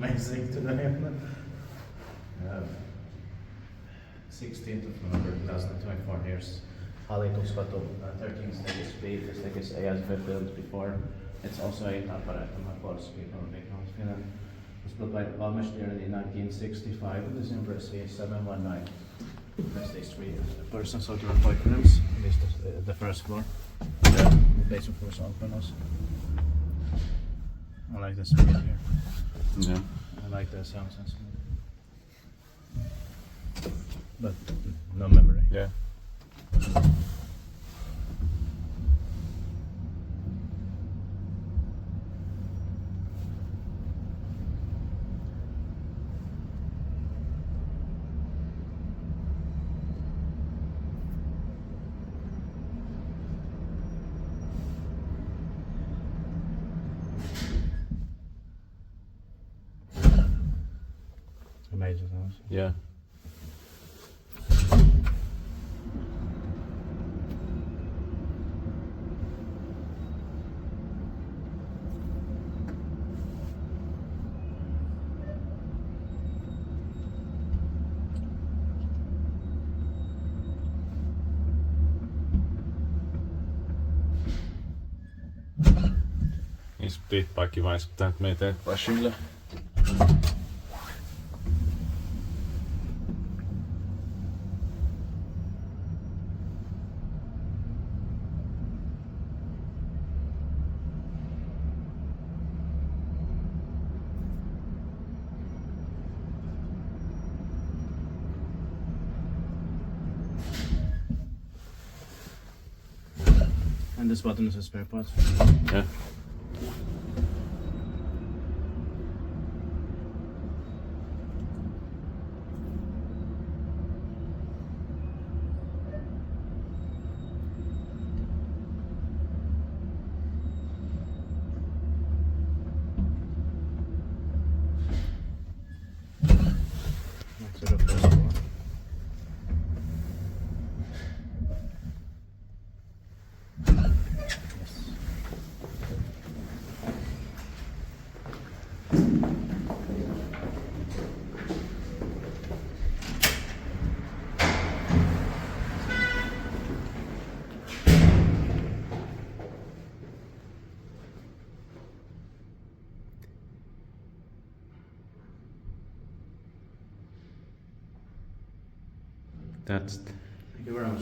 amazing today. 16th of November 2024, here's Hallituskatu, 13 stages speed. This thing is as been built before. It's also a Tampere, speed on Finland. It was built by ValmetSchlieren in 1965 with this impressive 719. There's 3 persons out of rooms. This is the first floor. Yeah. The basement floor is open also. I like the speed here. Yeah. I like the sound system. But no memory. Yeah. Amazing sounds. Yeah. Niin splitbike vai sitten nyt meitä rushille. And this button is a spare part. Yeah. Next to the first floor. That's Thank you very much.